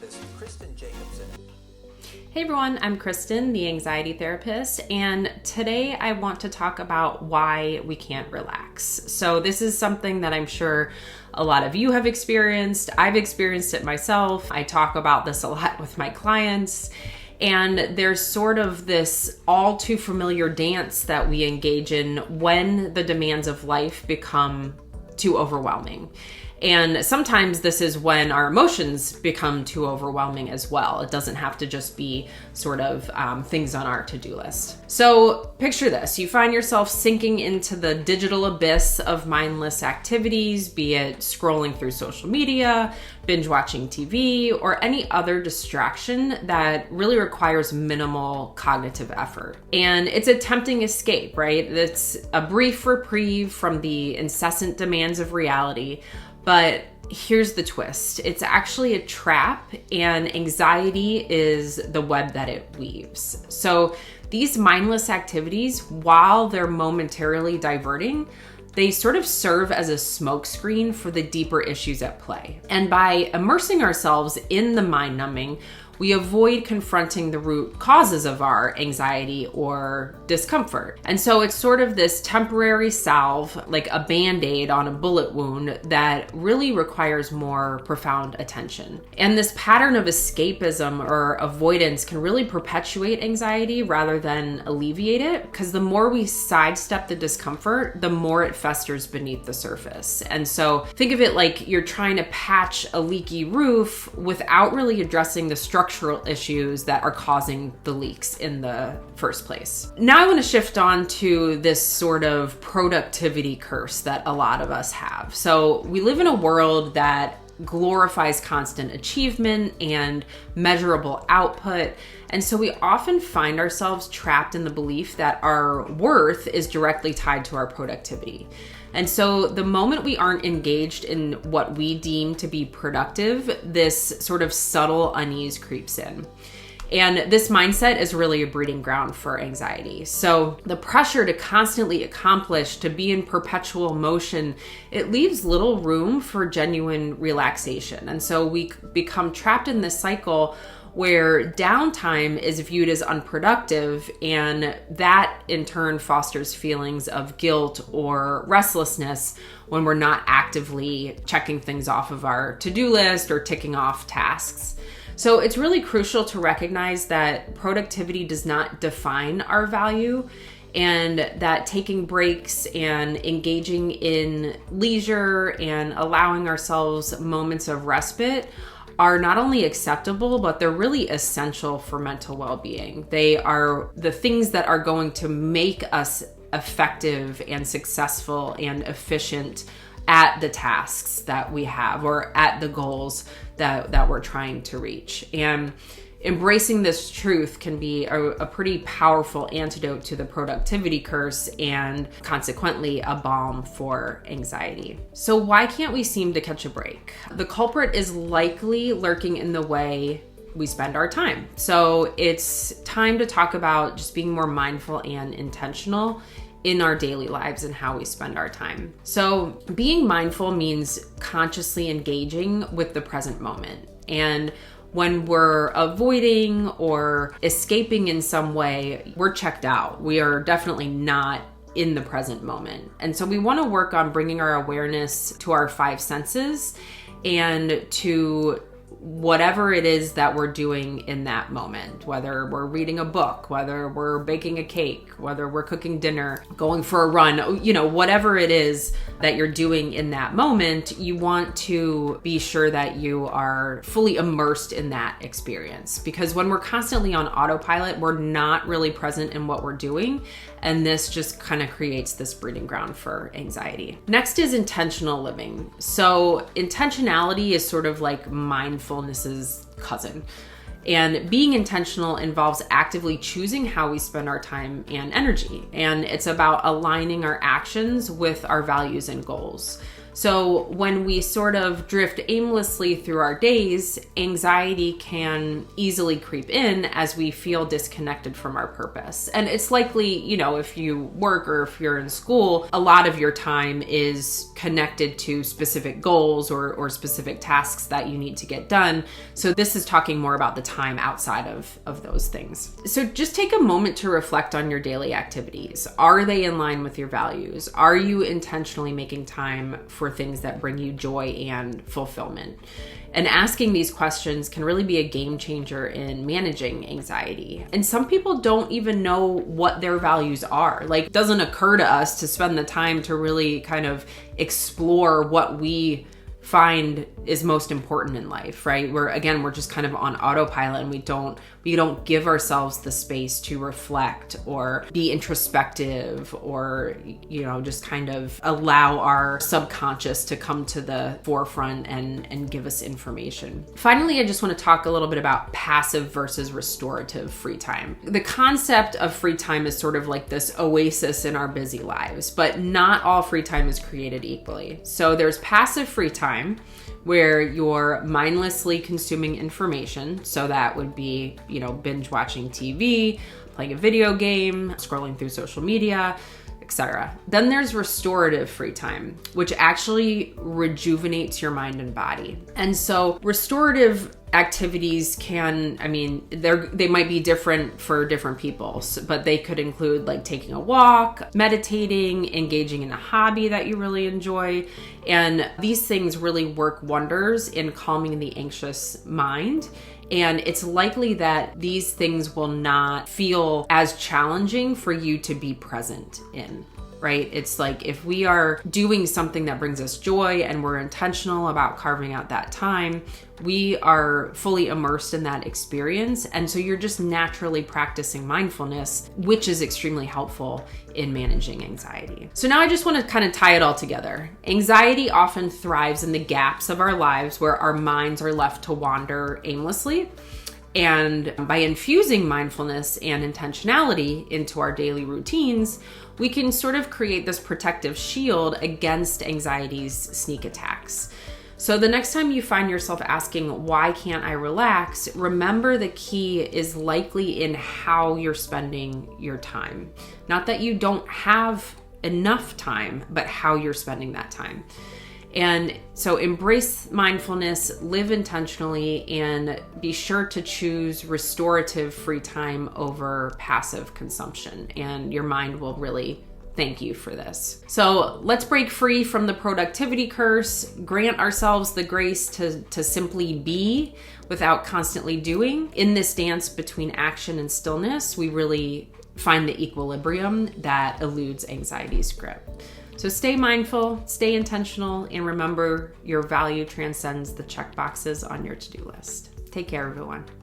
therapist Kristen Jacobson. Hey everyone, I'm Kristen, the anxiety therapist, and today I want to talk about why we can't relax. So this is something that I'm sure a lot of you have experienced. I've experienced it myself. I talk about this a lot with my clients. And there's sort of this all too familiar dance that we engage in when the demands of life become too overwhelming. And sometimes this is when our emotions become too overwhelming as well. It doesn't have to just be sort of things on our to-do list. So picture this. You find yourself sinking into the digital abyss of mindless activities, be it scrolling through social media, binge watching TV, or any other distraction that really requires minimal cognitive effort. And it's a tempting escape, right? It's a brief reprieve from the incessant demands of reality. But here's the twist. It's actually a trap, and anxiety is the web that it weaves. So these mindless activities, while they're momentarily diverting, they sort of serve as a smokescreen for the deeper issues at play. And by immersing ourselves in the mind numbing, we avoid confronting the root causes of our anxiety or discomfort. And so it's sort of this temporary salve, like a Band-Aid on a bullet wound that really requires more profound attention. And this pattern of escapism or avoidance can really perpetuate anxiety rather than alleviate it, because the more we sidestep the discomfort, the more it festers beneath the surface. And so think of it like you're trying to patch a leaky roof without really addressing the structural issues that are causing the leaks in the first place. Now I want to shift on to this sort of productivity curse that a lot of us have. So we live in a world that glorifies constant achievement and measurable output. And so we often find ourselves trapped in the belief that our worth is directly tied to our productivity. And so the moment we aren't engaged in what we deem to be productive, this sort of subtle unease creeps in. And this mindset is really a breeding ground for anxiety. So the pressure to constantly accomplish, to be in perpetual motion, it leaves little room for genuine relaxation. And so we become trapped in this cycle where downtime is viewed as unproductive, and that in turn fosters feelings of guilt or restlessness when we're not actively checking things off of our to-do list or ticking off tasks. So it's really crucial to recognize that productivity does not define our value, and that taking breaks and engaging in leisure and allowing ourselves moments of respite are not only acceptable, but they're really essential for mental well-being. They are the things that are going to make us effective and successful and efficient at the tasks that we have or at the goals that we're trying to reach. And embracing this truth can be a pretty powerful antidote to the productivity curse and consequently a balm for anxiety. So why can't we seem to catch a break? The culprit is likely lurking in the way we spend our time. So it's time to talk about just being more mindful and intentional in our daily lives and how we spend our time. So being mindful means consciously engaging with the present moment. And when we're avoiding or escaping in some way, we're checked out. We are definitely not in the present moment. And so we want to work on bringing our awareness to our five senses and to whatever it is that we're doing in that moment, whether we're reading a book, whether we're baking a cake, whether we're cooking dinner, going for a run, whatever it is that you're doing in that moment, you want to be sure that you are fully immersed in that experience. Because when we're constantly on autopilot, we're not really present in what we're doing. And this just kind of creates this breeding ground for anxiety. Next is intentional living. So intentionality is sort of like mindfulness's cousin. And being intentional involves actively choosing how we spend our time and energy. And it's about aligning our actions with our values and goals. So when we sort of drift aimlessly through our days, anxiety can easily creep in as we feel disconnected from our purpose. And it's likely, if you work or if you're in school, a lot of your time is connected to specific goals or specific tasks that you need to get done. So this is talking more about the time outside of those things. So just take a moment to reflect on your daily activities. Are they in line with your values? Are you intentionally making time for things that bring you joy and fulfillment? And asking these questions can really be a game changer in managing anxiety. And some people don't even know what their values are. Like, it doesn't occur to us to spend the time to really kind of explore what we find is most important in life, right? We're just kind of on autopilot, and we don't give ourselves the space to reflect or be introspective or, just kind of allow our subconscious to come to the forefront and give us information. Finally, I just want to talk a little bit about passive versus restorative free time. The concept of free time is sort of like this oasis in our busy lives, but not all free time is created equally. So there's passive free time, where you're mindlessly consuming information. So that would be, binge watching TV, playing a video game, scrolling through social media, etc. Then there's restorative free time, which actually rejuvenates your mind and body. And so restorative activities they might be different for different people, but they could include like taking a walk, meditating, engaging in a hobby that you really enjoy. And these things really work wonders in calming the anxious mind. And it's likely that these things will not feel as challenging for you to be present in, right? It's like if we are doing something that brings us joy and we're intentional about carving out that time, we are fully immersed in that experience. And so you're just naturally practicing mindfulness, which is extremely helpful in managing anxiety. So now I just want to kind of tie it all together. Anxiety often thrives in the gaps of our lives where our minds are left to wander aimlessly. And by infusing mindfulness and intentionality into our daily routines, we can sort of create this protective shield against anxiety's sneak attacks. So the next time you find yourself asking, why can't I relax? Remember the key is likely in how you're spending your time. Not that you don't have enough time, but how you're spending that time. And so embrace mindfulness, live intentionally, and be sure to choose restorative free time over passive consumption. And your mind will really thank you for this. So let's break free from the productivity curse, grant ourselves the grace to simply be without constantly doing. In this dance between action and stillness, we really find the equilibrium that eludes anxiety's grip. So stay mindful, stay intentional, and remember your value transcends the check boxes on your to-do list. Take care, everyone.